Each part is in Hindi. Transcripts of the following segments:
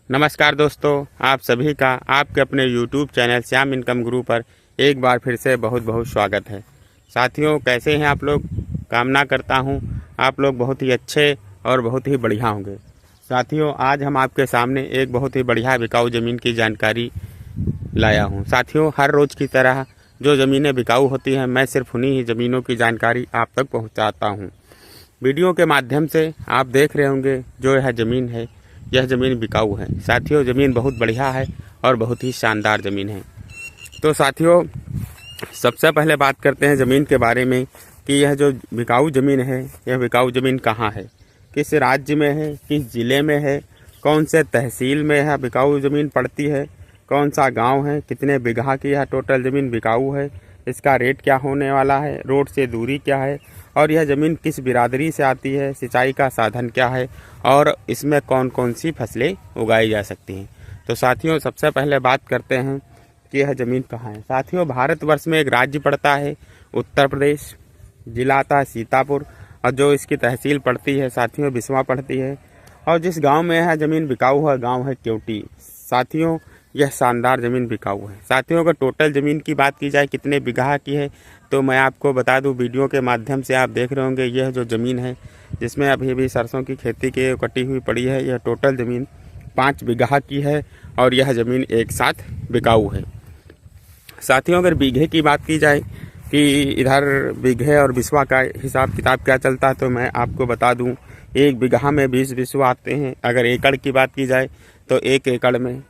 नमस्कार दोस्तों, आप सभी का आपके अपने YouTube चैनल श्याम इनकम गुरु पर एक बार फिर से बहुत बहुत स्वागत है। साथियों, कैसे हैं आप लोग? कामना करता हूं आप लोग बहुत ही अच्छे और बहुत ही बढ़िया होंगे। साथियों, आज हम आपके सामने एक बहुत ही बढ़िया बिकाऊ ज़मीन की जानकारी लाया हूं। साथियों, हर रोज़ की तरह जो ज़मीनें बिकाऊ होती हैं, मैं सिर्फ उन्हीं ही ज़मीनों की जानकारी आप तक पहुँचाता हूँ। वीडियो के माध्यम से आप देख रहे होंगे जो यह ज़मीन है, यह ज़मीन बिकाऊ है। साथियों, ज़मीन बहुत बढ़िया है और बहुत ही शानदार ज़मीन है। तो साथियों, सबसे पहले बात करते हैं ज़मीन के बारे में कि यह जो बिकाऊ ज़मीन है, यह बिकाऊ ज़मीन कहाँ है, किस राज्य में है, किस ज़िले में है, कौन से तहसील में यह बिकाऊ ज़मीन पड़ती है, कौन सा गांव है, कितने बीघा की यह टोटल ज़मीन बिकाऊ है, इसका रेट क्या होने वाला है, रोड से दूरी क्या है, और यह ज़मीन किस बिरादरी से आती है, सिंचाई का साधन क्या है और इसमें कौन कौन सी फसलें उगाई जा सकती हैं। तो साथियों, सबसे पहले बात करते हैं कि यह ज़मीन कहाँ है। साथियों, भारतवर्ष में एक राज्य पड़ता है उत्तर प्रदेश, जिला आता है सीतापुर, और जो इसकी तहसील पड़ती है साथियों बिस्वा पड़ती है, और जिस गांव में यह ज़मीन बिकाऊ है गांव है केवटी। साथियों, यह शानदार ज़मीन बिकाऊ है। साथियों, अगर टोटल ज़मीन की बात की जाए कितने बीघा की है, तो मैं आपको बता दूं, वीडियो के माध्यम से आप देख रहे होंगे यह जो ज़मीन है जिसमें अभी भी सरसों की खेती के कटी हुई पड़ी है, यह टोटल ज़मीन 5 बीघा की है और यह ज़मीन एक साथ बिकाऊ है। साथियों, अगर बीघे की बात की जाए कि इधर बीघे और बिस्वा का हिसाब किताब क्या चलता है, तो मैं आपको बता दूं, 1 बीघा में 20 बिस्वा आते हैं। अगर एकड़ की बात की जाए तो 1 एकड़ में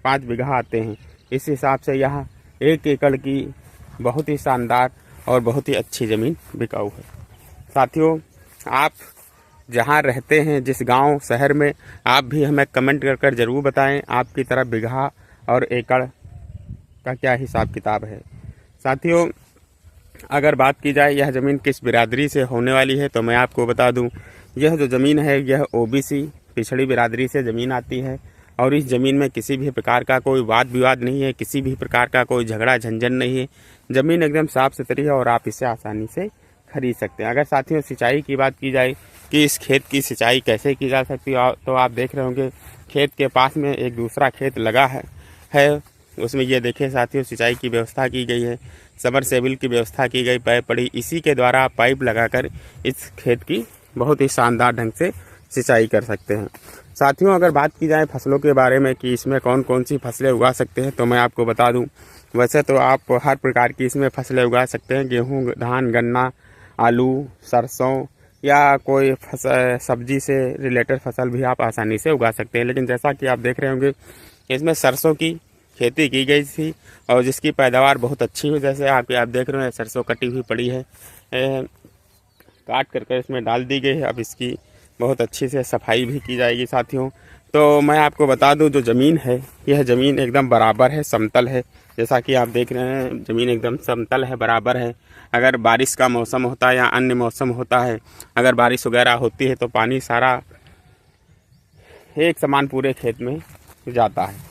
5 बीघा आते हैं। इस हिसाब से यहाँ 1 एकड़ की बहुत ही शानदार और बहुत ही अच्छी ज़मीन बिकाऊ है। साथियों, आप जहाँ रहते हैं, जिस गांव शहर में, आप भी हमें कमेंट कर ज़रूर बताएं आपकी तरफ बीघा और एकड़ का क्या हिसाब किताब है। साथियों, अगर बात की जाए यह ज़मीन किस बिरादरी से होने वाली है, तो मैं आपको बता दूं, यह जो ज़मीन है यह ओबीसी पिछड़ी बिरादरी से ज़मीन आती है और इस ज़मीन में किसी भी प्रकार का कोई वाद विवाद नहीं है, किसी भी प्रकार का कोई झगड़ा झंझट नहीं है। ज़मीन एकदम साफ़ सुथरी है और आप इसे आसानी से खरीद सकते हैं। अगर साथियों सिंचाई की बात की जाए कि इस खेत की सिंचाई कैसे की जा सकती है, तो आप देख रहे होंगे खेत के पास में एक दूसरा खेत लगा है उसमें ये देखें साथियों, सिंचाई की व्यवस्था की गई है, सबमर्सिबल की व्यवस्था की गई, पाइप पड़ी, इसी के द्वारा आप पाइप लगाकर इस खेत की बहुत ही शानदार ढंग से सिंचाई कर सकते हैं। साथियों, अगर बात की जाए फसलों के बारे में कि इसमें कौन कौन सी फसलें उगा सकते हैं, तो मैं आपको बता दूं, वैसे तो आप हर प्रकार की इसमें फसलें उगा सकते हैं। गेहूं, धान, गन्ना, आलू, सरसों या कोई सब्जी से रिलेटेड फसल भी आप आसानी से उगा सकते हैं। लेकिन जैसा कि आप देख रहे होंगे इसमें सरसों की खेती की गई थी और जिसकी पैदावार बहुत अच्छी हुई। जैसे आप देख रहे हैं सरसों कटी हुई पड़ी है, काट करके इसमें डाल दी गई है। अब इसकी बहुत अच्छी से सफाई भी की जाएगी। साथियों, तो मैं आपको बता दूं, जो ज़मीन है यह ज़मीन एकदम बराबर है, समतल है। जैसा कि आप देख रहे हैं ज़मीन एकदम समतल है, बराबर है। अगर बारिश का मौसम होता है या अन्य मौसम होता है, अगर बारिश वगैरह होती है तो पानी सारा एक समान पूरे खेत में जाता है।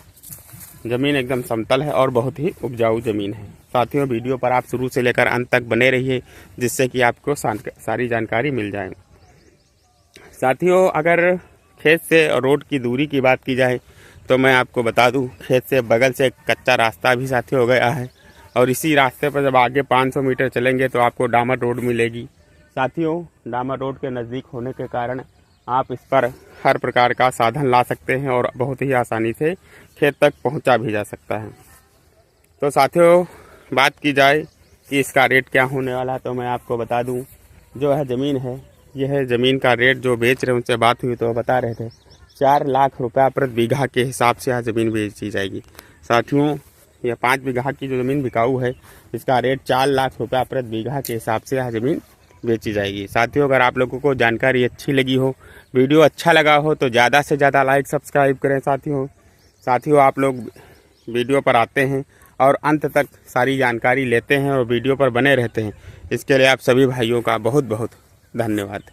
ज़मीन एकदम समतल है और बहुत ही उपजाऊ ज़मीन है। साथियों, वीडियो पर आप शुरू से लेकर अंत तक बने रहिए, जिससे कि आपको सारी जानकारी मिल जाए। साथियों, अगर खेत से और रोड की दूरी की बात की जाए तो मैं आपको बता दूं, खेत से बगल से एक कच्चा रास्ता भी साथियों हो गया है और इसी रास्ते पर जब आगे 500 मीटर चलेंगे तो आपको डामर रोड मिलेगी। साथियों, डामर रोड के नज़दीक होने के कारण आप इस पर हर प्रकार का साधन ला सकते हैं और बहुत ही आसानी से खेत तक पहुंचा भी जा सकता है। तो साथियों, बात की जाए कि इसका रेट क्या होने वाला है, तो मैं आपको बता दूं, जो है ज़मीन है, यह ज़मीन का रेट जो बेच रहे हैं उनसे बात हुई तो बता रहे थे 4 लाख रुपया प्रति बीघा के हिसाब से यह ज़मीन बेची जाएगी। साथियों, यह 5 बीघा की जो ज़मीन बिकाऊ है इसका रेट 4 लाख रुपया प्रति बीघा के हिसाब से यह ज़मीन बेची जाएगी। साथियों, अगर आप लोगों को जानकारी अच्छी लगी हो, वीडियो अच्छा लगा हो, तो ज़्यादा से ज़्यादा लाइक सब्सक्राइब करें। साथियों, आप लोग वीडियो पर आते हैं और अंत तक सारी जानकारी लेते हैं और वीडियो पर बने रहते हैं, इसके लिए आप सभी भाइयों का बहुत बहुत धन्यवाद।